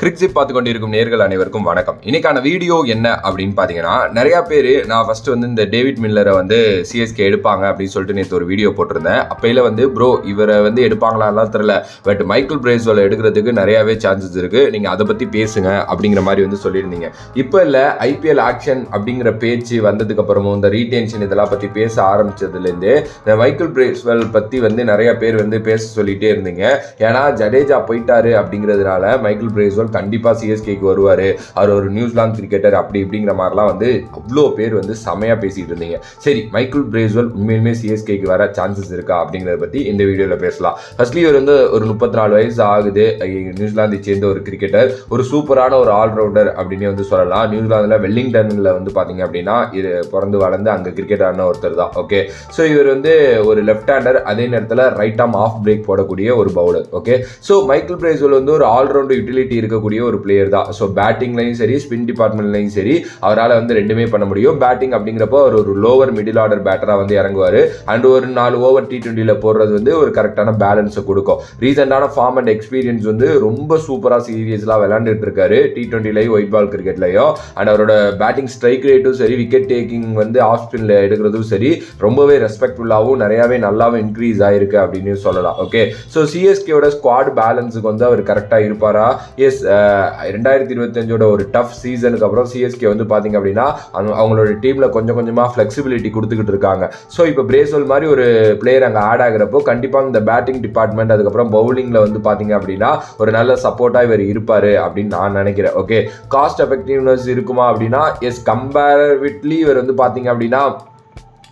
கிரிக்ஸிப் பார்த்து கொண்டிருக்கும் நேர்கள் அனைவருக்கும் வணக்கம். இன்னைக்கான வீடியோ என்ன அப்படின்னு பார்த்தீங்கன்னா, நிறைய பேர் நான் ஃபர்ஸ்ட் வந்து இந்த டேவிட் மில்லரை வந்து சிஎஸ்கே எடுப்பாங்க அப்படின்னு சொல்லிட்டு நேற்று ஒரு வீடியோ போட்டிருந்தேன். அப்பையில வந்து ப்ரோ இவரை வந்து எடுப்பாங்களான்லாம் தெரியல, பட் மைக்கேல் பிரேஸ்வெல் எடுக்கிறதுக்கு நிறையாவே சான்சஸ் இருக்கு, நீங்க அதை பத்தி பேசுங்க அப்படிங்கிற மாதிரி வந்து சொல்லியிருந்தீங்க. இப்போ இல்லை ஐபிஎல் ஆக்ஷன் அப்படிங்கிற பேச்சு வந்ததுக்கு அப்புறமும் இந்த ரீடென்ஷன் இதெல்லாம் பத்தி பேச ஆரம்பிச்சதுலேருந்து இந்த மைக்கேல் பிரேஸ்வெல் பத்தி வந்து நிறைய பேர் வந்து பேச சொல்லிட்டே இருந்தீங்க. ஏன்னா ஜடேஜா போயிட்டாரு அப்படிங்கிறதுனால மைக்கேல் பிரேஸ்வெல் கண்டிப்பாக சிஎஸ்கேக்கு வருவார், அவர் ஒரு நியூசிலாந்து கிரிக்கெட்டர் அப்படி இப்படிங்கிற மாதிரிலாம் வந்து அவ்வளோ பேர் வந்து செமையாக பேசிகிட்டு இருந்தீங்க. சரி, மைக்கேல் பிரேஸ்வெல் உண்மையிலுமே சிஎஸ்கேக்கு வர சான்சஸ் இருக்கா அப்படிங்கிறத பற்றி இந்த வீடியோவில் பேசலாம். ஃபர்ஸ்ட்லி இவர் வந்து ஒரு 34 வயசு ஆகுது, நியூசிலாந்தை சேர்ந்த ஒரு கிரிக்கெட்டர், ஒரு சூப்பரான ஒரு ஆல்ரவுண்டர் அப்படின்னு வந்து சொல்லலாம். நியூசிலாந்தில் வெல்லிங்டனில் வந்து பார்த்தீங்க அப்படின்னா இது பிறந்து வளர்ந்து அங்கே கிரிக்கெட் ஆடின ஒருத்தர் தான். ஓகே, ஸோ இவர் வந்து ஒரு லெஃப்ட் ஹேண்டர், அதே நேரத்தில் ரைட் ஆர்ம் ஆஃப் பிரேக் போடக்கூடிய ஒரு bowler. Okay, so Michael Bracewell வந்து ஒரு ஆல்ரவுண்ட் யூட்டிலிட்டி இருக்கக்கூடிய ஒரு பிளேயர் தான். ஸோ பேட்டிங்லையும் சரி ஸ்பின் டிபார்ட்மெண்ட்லையும் சரி அவரால் வந்து ரெண்டுமே பண்ண முடியும். பேட்டிங் அப்படிங்கிறப்போ அவர் ஒரு லோவர் மிடில் ஆர்டர் பேட்டராக வந்து இறங்குவார். அண்ட் ஒரு 4 ஓவர் T20 போடுறது வந்து ஒரு கரெக்டான பேலன்ஸை கொடுக்கும். ரீசெண்டான ஃபார்ம் அண்ட் எக்ஸ்பீரியன்ஸ் வந்து ரொம்ப சூப்பராக சீரியஸ்லாம் விளையாண்டுட்டு இருக்காரு T20லையும் ஒயிட் பால் கிரிக்கெட்லையும். அண்ட் அவரோட பேட்டிங் ஸ்ட்ரைக் ரேட்டும் சரி, விக்கெட் டேக்கிங் வந்து ஆஃப் ஸ்பின்ல எடுக்கிறதும் சரி ரொம்பவே ரெஸ்பெக்ட்ஃபுல்லாகவும் நிறையாவே நல்லாவும் இன்க்ரீஸ் ஆயிருக்கு அப்படின்னு சொல்லலாம். ஓகே, ஸோ சிஎஸ்கேவோட ஸ்குவாட் பேலன்ஸுக்கு வந்து அவர் கரெக்டாக இருப்பாரா? எஸ், 2025 ஒரு டஃப் சீசனுக்கு அப்புறம் சிஎஸ்கே வந்து பார்த்தீங்க அப்படின்னா அவங்களோட டீமில் கொஞ்சம் கொஞ்சமாக ஃப்ளெக்சிபிலிட்டி கொடுத்துக்கிட்டு இருக்காங்க. ஸோ இப்போ பிரேஸ்வெல் மாதிரி ஒரு பிளேயர் அங்கே ஆட் ஆகிறப்போ கண்டிப்பாக இந்த பேட்டிங் டிபார்ட்மெண்ட் அதுக்கப்புறம் பவுலிங்கில் வந்து பார்த்தீங்க அப்படின்னா ஒரு நல்ல சப்போர்ட்டாக இவர் இருப்பார் அப்படின்னு நான் நினைக்கிறேன். ஓகே, காஸ்ட் எஃபெக்டிவ்னஸ் இருக்குமா அப்படின்னா எஸ், கம்பேரிட்டிவ்லி இவர் வந்து பார்த்தீங்க அப்படின்னா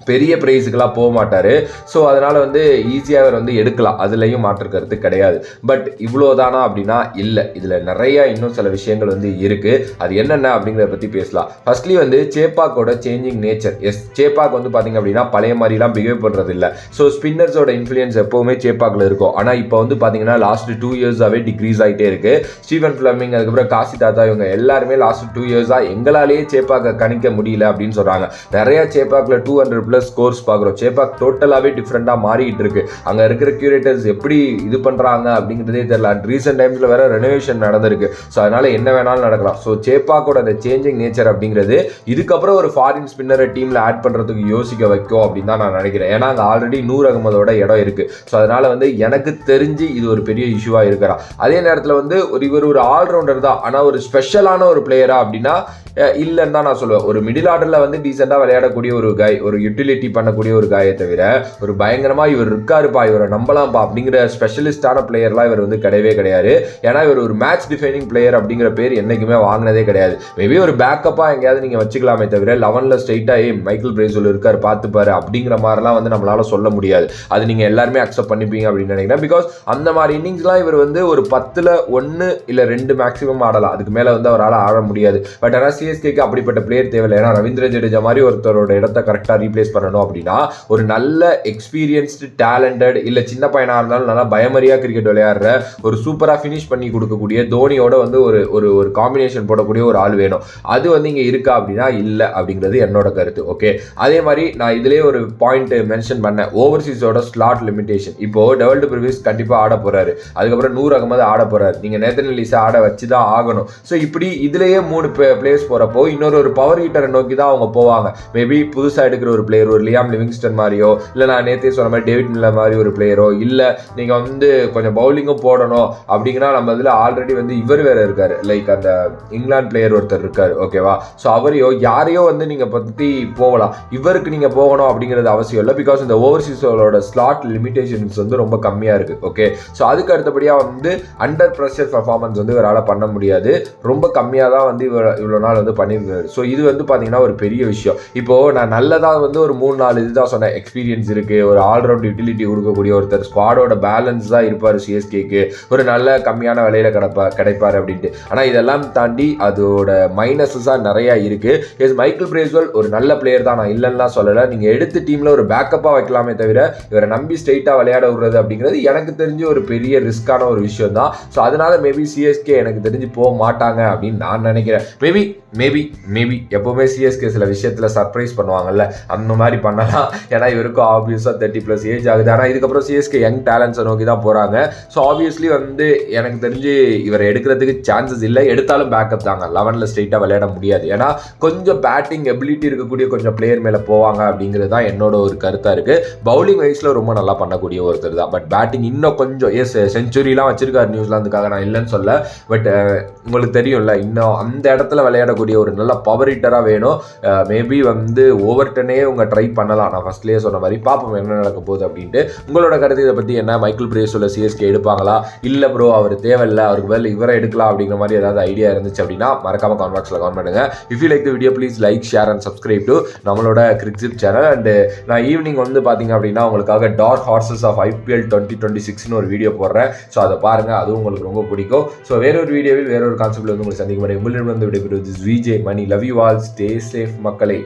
பெரிய ப்ரைஸுக்கெல்லாம் போக மாட்டார். ஸோ அதனால் வந்து ஈஸியாக அவர் வந்து எடுக்கலாம், அதுலேயும் மாற்று கருத்து கிடையாது. பட் இவ்வளோதானா அப்படின்னா இல்லை, இதில் நிறைய இன்னும் சில விஷயங்கள் வந்து இருக்குது. அது என்னென்ன அப்படிங்கிறத பற்றி பேசலாம். ஃபர்ஸ்ட்லி வந்து சேப்பாக்கோட சேஞ்சிங் நேச்சர். எஸ், சேப்பாக் வந்து பார்த்திங்க அப்படின்னா பழைய மாதிரிலாம் பிஹேவ் பண்ணுறது இல்லை. ஸோ ஸ்பின்னர்ஸோட இன்ஃப்ளூயன்ஸ் எப்போவுமே சேப்பாக்கில் இருக்கும். ஆனால் இப்போ வந்து பார்த்தீங்கன்னா லாஸ்ட் 2 இயர்ஸாகவே டிக்ரீஸ் ஆகிட்டே இருக்குது. ஸ்டீவன் ஃப்ளமிங் அதுக்கப்புறம் காசி தாத்தா இவங்க எல்லாருமே லாஸ்ட் 2 இயர்ஸாக எங்களாலேயே சேப்பாக்கை கணிக்க முடியல அப்படின்னு சொல்கிறாங்க. நிறைய சேப்பாக்கில் 200+ ஸ்கோர்ஸ் பார்க்குறோம். சேப்பாக் டோட்டலாகவே டிஃப்ரெண்டாக மாறிக்கிட்டு இருக்கு. அங்கே இருக்கிற கியூரேட்டர்ஸ் எப்படி இது பண்ணுறாங்க அப்படிங்கிறதே தெரியல. ரீசெண்ட் டைம்ஸில் வேற ரெனோவேஷன் நடந்திருக்கு. ஸோ அதனால என்ன வேணாலும் நடக்கலாம். ஸோ சேப்பாக்கோட அந்த சேஞ்சிங் நேச்சர் அப்படிங்கிறது இதுக்கப்புறம் ஒரு ஃபாரின் ஸ்பின்னரை டீமில் ஆட் பண்ணுறதுக்கு யோசிக்க வைக்கும் அப்படின்னு தான் நான் நினைக்கிறேன். ஏன்னா அங்கே ஆல்ரெடி நூர் அகமதோட இடம் இருக்கு. ஸோ அதனால வந்து எனக்கு தெரிஞ்சு இது ஒரு பெரிய இஷ்யூவாக இருக்கிறான். அதே நேரத்தில் வந்து இவர் ஒரு ஆல்ரவுண்டர் தான், ஆனால் ஒரு ஸ்பெஷலான ஒரு பிளேயரா அப்படின்னா இல்லைன்னு தான் நான் சொல்லுவேன். ஒரு மிடில் ஆர்டரில் வந்து டீசெண்டாக விளையாடக்கூடிய ஒரு காய், ஒரு யூட்டிலிட்டி பண்ணக்கூடிய ஒரு காயை தவிர ஒரு பயங்கரமாக இவர் இருக்காருப்பா இவரை நம்பலாம்ப்பா அப்படிங்கிற ஸ்பெஷலிஸ்டான பிளேயர்லாம் இவர் வந்து கிடையவே கிடையாது. ஏன்னா இவர் ஒரு மேட்ச் டிஃபைனிங் பிளேயர் அப்படிங்கிற பேர் என்றைக்குமே வாங்கினதே கிடையாது. மேபி ஒரு பேக்கப்பாக எங்கேயாவது நீங்கள் வச்சுக்கலாமே தவிர 11ல் ஸ்ட்ரைட்டாக மைக்கேல் பிரேஸ்வெல் இருக்கார் பார்த்துப்பாரு அப்படிங்கிற மாதிரிலாம் வந்து நம்மளால சொல்ல முடியாது. அது நீங்கள் எல்லாருமே அக்செப்ட் பண்ணிப்பீங்க அப்படின்னு நினைக்கிறேன். பிகாஸ் அந்த மாதிரி இன்னிங்ஸ்லாம் இவர் வந்து ஒரு 10ல் 1 இல்லை 2 மேக்ஸிமம் ஆடலாம், அதுக்கு மேலே வந்து அவரால் ஆட முடியாது. பட் ஆனால் சிஎஸ்கேக்கு அப்படிப்பட்ட பிளேயர் தேவையில்லை. ஏன்னா ரவீந்திர ஜடேஜா மாதிரி ஒருத்தரோட இடத்தை கரெக்டாக ரீப்ளேஸ் பண்ணணும் அப்படின்னா ஒரு நல்ல எக்ஸ்பீரியன்ஸ்டு டேலண்டட் இல்லை சின்ன பையனாக இருந்தாலும் நல்லா பயமறியா கிரிக்கெட் விளையாடுற ஒரு சூப்பராக ஃபினிஷ் பண்ணி கொடுக்கக்கூடிய தோனியோட வந்து ஒரு காம்பினேஷன் போடக்கூடிய ஒரு ஆள் வேணும். அது வந்து இங்கே இருக்கா அப்படின்னா இல்லை அப்படிங்கிறது என்னோட கருத்து. ஓகே, அதே மாதிரி நான் இதுலேயே ஒரு பாயிண்ட் மென்ஷன் பண்ணேன், ஓவர்சீஸோட ஸ்லாட் லிமிடேஷன். இப்போ டெவல்டு பிரிவிஸ் கண்டிப்பாக ஆட போறாரு, அதுக்கப்புறம் நூர் அகமது ஆட போறாரு, நீங்கள் நேத்தன் எலிஸா ஆட வச்சு தான் ஆகணும். ஸோ இப்படி இதுலேயே 3 பிளேயர்ஸ் போகிறப்போ இன்னொரு பவர் ஹீட்டரை நோக்கி தான் அவங்க போவாங்க. மேபி புதுசாக எடுக்கிற ஒரு பிளேயர், ஒரு லியாம் லிவிங்ஸ்டன் மாதிரியோ, இல்லை நான் நேற்றே சொன்ன மாதிரி டேவிட் மில்லர் மாதிரி ஒரு பிளேயரோ, இல்லை நீங்கள் வந்து கொஞ்சம் பவுலிங்கும் போடணும் அப்படிங்கன்னா நம்ம இதில் ஆல்ரெடி வந்து இவர் வேற இருக்காரு, லைக் அந்த இங்கிலாந்து பிளேயர் ஒருத்தர் இருக்காரு. ஓகேவா, ஸோ அவரையோ யாரையோ வந்து நீங்கள் பற்றி போகலாம். இவருக்கு நீங்கள் போகணும் அப்படிங்கிறது அவசியம் இல்லை. பிகாஸ் இந்த ஓவர்சீஸோட ஸ்லாட் லிமிடேஷன்ஸ் வந்து ரொம்ப கம்மியாக இருக்கு. ஓகே, ஸோ அதுக்கு அடுத்தபடியாக வந்து அண்டர் ப்ரெஷர் பர்ஃபார்மன்ஸ் வந்து இவரால் பண்ண முடியாது. ரொம்ப கம்மியாக தான் வந்து இவ்வளோ நாள் வந்து பண்ணியிருக்காரு. ஸோ இது வந்து பார்த்தீங்கன்னா ஒரு பெரிய விஷயம். இப்போ நான் நல்லதாக வந்து ஒரு 3-4 இதுதான் சொன்னேன். எக்ஸ்பீரியன்ஸ் இருக்கு, ஒரு ஆல்ரவுண்ட் யூட்டிலிட்டி கொடுக்கக்கூடிய ஒருத்தர், ஸ்குவாடோட பேலன்ஸ் தான் இருப்பார் சிஎஸ்கேக்கு, ஒரு நல்ல கம்மியான விலையில கிடைப்பார் அப்படின்ட்டு. ஆனால் இதெல்லாம் தாண்டி அதோட மைனஸஸாக நிறையா இருக்கு. எஸ், மைக்கேல் பிரேஸ்வெல் ஒரு நல்ல பிளேயர் தான், நான் இல்லைன்னா சொல்லலை. நீங்கள் எடுத்து டீமில் ஒரு பேக்கப்பாக வைக்கலாமே தவிர இவரை நம்பி ஸ்ட்ரைட்டாக விளையாட விடுறது அப்படிங்கிறது எனக்கு தெரிஞ்சு ஒரு பெரிய ரிஸ்கான ஒரு விஷயம் தான். ஸோ அதனால மேபி சிஎஸ்கே எனக்கு தெரிஞ்சு போக மாட்டாங்க அப்படின்னு நான் நினைக்கிறேன். மேபி மேபி எப்போவுமே சிஎஸ்கே சில விஷயத்தில் சர்ப்ரைஸ் பண்ணுவாங்கல்ல, அந்த மாதிரி பண்ணலாம். ஏன்னா இவருக்கும் ஆப்வியஸாக 30+ ஏஜ் ஆகுது. ஆனால் இதுக்கப்புறம் சிஎஸ்கே யங் டேலண்ட்ஸை நோக்கி தான் போகிறாங்க. ஸோ ஆப்வியஸ்லி வந்து எனக்கு தெரிஞ்சு இவரை எடுக்கிறதுக்கு சான்சஸ் இல்லை. எடுத்தாலும் பேக்கப் தாங்க, 11ல் ஸ்ட்ரெயிட்டாக விளையாட முடியாது. ஏன்னா கொஞ்சம் பேட்டிங் எபிலிட்டி இருக்கக்கூடிய கொஞ்சம் பிளேயர் மேலே போவாங்க அப்படிங்கிறது தான் என்னோட ஒரு கருத்தாக இருக்குது. பவுலிங் வைஸில் ரொம்ப நல்லா பண்ணக்கூடிய ஒருத்தர் தான். பட் பேட்டிங் இன்னும் கொஞ்சம் செஞ்சுரிலாம் வச்சிருக்காரு நியூசிலாந்துக்காக, நான் இல்லைன்னு சொல்ல. பட் உங்களுக்கு தெரியும்ல, இன்னும் அந்த இடத்துல விளையாடக்கூடிய ஒரு நல்ல பவர் ஹிட்டராக வேணும். மேபி வந்து ஓவர்டனே உங்க ட்ரை பண்ணலாம். நான் ஃபர்ஸ்ட்லேயே சொன்ன மாதிரி பார்ப்போம் என்ன நடக்க போகுது அப்படின்ட்டு. உங்களோட கருத்து இதை பற்றி என்ன? மைக்கேல் பிரேஸோட சிஎஸ்கே எடுப்பாங்களா, இல்லை ப்ரோ அவர் தேவையில்லை, அவருக்கு பதில் இவரை எடுக்கலாம் அப்படிங்கிற மாதிரி ஏதாவது ஐடியா இருந்துச்சு அப்படின்னா மறக்காம கமெண்ட் பாக்ஸில் கமெண்ட் பண்ணுங்க. If you like the video please like, share and subscribe to நம்மளோட கிரிக்ஸிப் சேனல். அண்ட் நான் ஈவினிங் வந்து பார்த்தீங்க அப்படின்னா உங்களுக்காக டார்க் ஹார்சஸ் ஆஃப் IPL 2026 ஒரு வீடியோ போடுறேன். ஸோ அதை பாருங்க, அதுவும் உங்களுக்கு ரொம்ப பிடிக்கும். ஸோ வேறொரு வீடியோவில் வேறொரு கான்செப்ட்ல வந்து உங்களுக்கு சந்திக்கும். உங்களிடம் வந்து விடைபெறுவது Vijay Mani. Love you all, stay safe மக்களே.